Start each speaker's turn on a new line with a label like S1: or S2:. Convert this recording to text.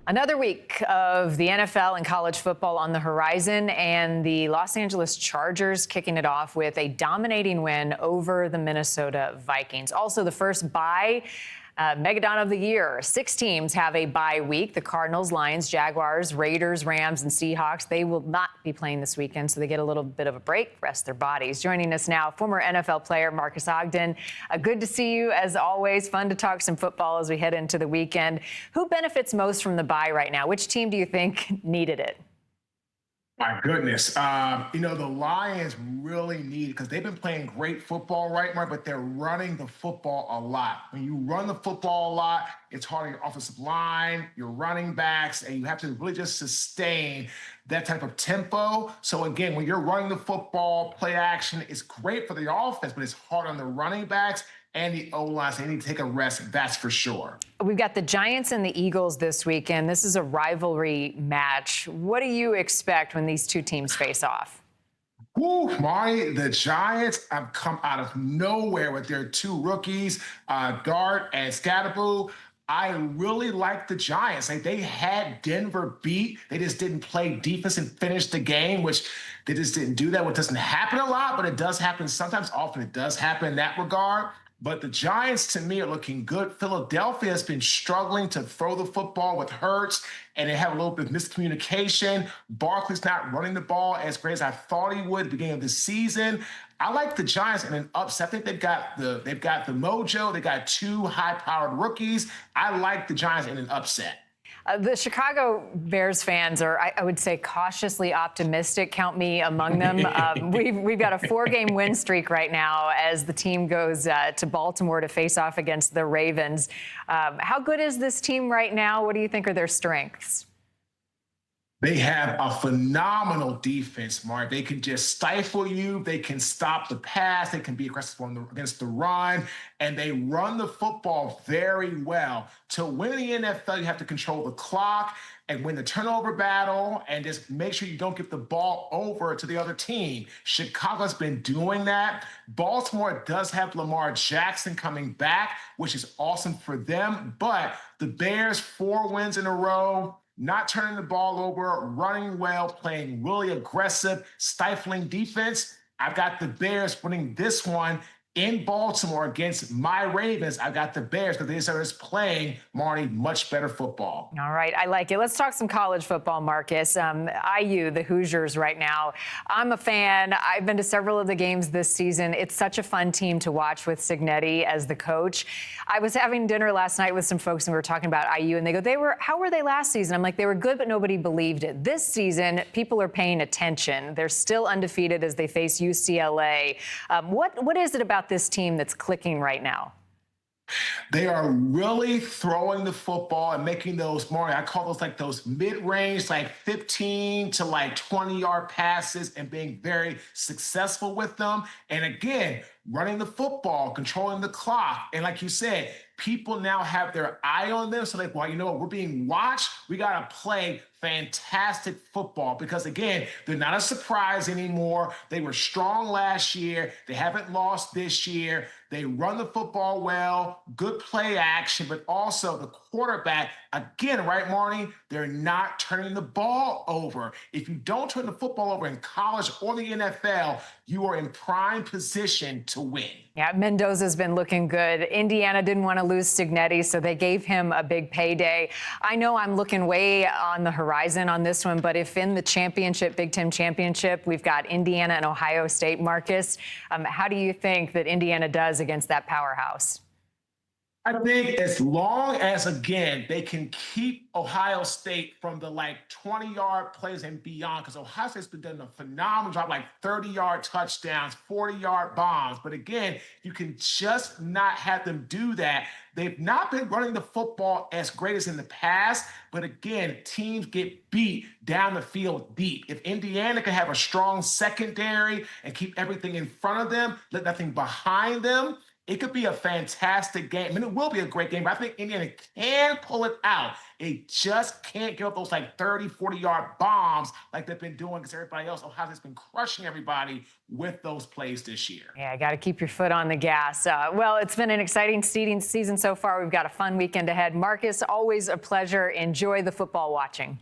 S1: Another week of the NFL and college football on the horizon, and the Los Angeles Chargers kicking it off with a dominating win over the Minnesota Vikings. Also, the first bye Megadon of the year. 6 teams have a bye week. The Cardinals, Lions, Jaguars, Raiders, Rams, and Seahawks. They will not be playing this weekend, so they get a little bit of a break, rest their bodies. Joining us now, former NFL player Marques Ogden. Good to see you, as always. Fun to talk some football as we head into the weekend. Who benefits most from the bye right now? Which team do you think needed it?
S2: My goodness. The Lions really need, because they've been playing great football, right, Mark? But they're running the football a lot. When you run the football a lot, it's hard on your offensive line, your running backs, and you have to really just sustain that type of tempo. So again, when you're running the football, play action is great for the offense, but it's hard on the running backs and the O-line. So they need to take a rest, that's for sure.
S1: We've got the Giants and the Eagles this weekend. This is a rivalry match. What do you expect when these two teams face off?
S2: Woo, Marty, the Giants have come out of nowhere with their 2 rookies, Dart and Scatterboo. I really like the Giants. They had Denver beat. They just didn't play defense and finish the game, which they just didn't do that. Which doesn't happen a lot, but it does happen sometimes. Often it does happen in that regard. But the Giants, to me, are looking good. Philadelphia has been struggling to throw the football with Hurts, and they have a little bit of miscommunication. Barkley's not running the ball as great as I thought he would at the beginning of the season. I like the Giants in an upset. I think they've got the mojo. They got 2 high-powered rookies. I like the Giants in an upset.
S1: The Chicago Bears fans are, I would say, cautiously optimistic. Count me among them. We've got a 4-game win streak right now as the team goes to Baltimore to face off against the Ravens. How good is this team right now? What do you think are their strengths?
S2: They have a phenomenal defense, Mark. They can just stifle you. They can stop the pass. They can be aggressive against the run. And they run the football very well. To win the NFL, you have to control the clock and win the turnover battle and just make sure you don't give the ball over to the other team. Chicago's been doing that. Baltimore does have Lamar Jackson coming back, which is awesome for them. But the Bears, 4 wins in a row, not turning the ball over, running well, playing really aggressive, stifling defense. I've got the Bears winning this one in Baltimore against my Ravens. I've got the Bears because they are just playing, Marty, much better football.
S1: All right, I like it. Let's talk some college football, Marques. IU, the Hoosiers right now. I'm a fan. I've been to several of the games this season. It's such a fun team to watch with Cignetti as the coach. I was having dinner last night with some folks, and we were talking about IU, and they go, how were they last season? I'm like, they were good, but nobody believed it. This season, people are paying attention. They're still undefeated as they face UCLA. What is it about this team that's clicking right now?
S2: They are really throwing the football and making those more, I call those like those mid-range, like 15 to like 20-yard passes and being very successful with them. And again, running the football, controlling the clock. And like you said, people now have their eye on them. So like, well, you know what? We're being watched. We got to play fantastic football because, again, they're not a surprise anymore. They were strong last year. They haven't lost this year. They run the football well, good play action, but also the quarterback, again, right, Marty? They're not turning the ball over. If you don't turn the football over in college or the NFL, you are in prime position to win.
S1: Yeah, Mendoza's been looking good. Indiana didn't want to lose Cignetti, so they gave him a big payday. I know I'm looking way on the horizon on this one, but if in the championship, Big Ten championship, we've got Indiana and Ohio State, Marques, how do you think that Indiana does against that powerhouse?
S2: I think as long as, again, they can keep Ohio State from the 20-yard plays and beyond, because Ohio State's been doing a phenomenal job, 30-yard touchdowns, 40-yard bombs. But again, you can just not have them do that. They've not been running the football as great as in the past. But again, teams get beat down the field deep. If Indiana can have a strong secondary and keep everything in front of them, let nothing behind them, It could be a fantastic game. I mean, it will be a great game, but I think Indiana can pull it out. It just can't give up those like 30, 40-yard bombs like they've been doing because everybody else, Ohio's been crushing everybody with those plays this year.
S1: Yeah, got to keep your foot on the gas. Well, it's been an exciting season so far. We've got a fun weekend ahead. Marques, always a pleasure. Enjoy the football watching.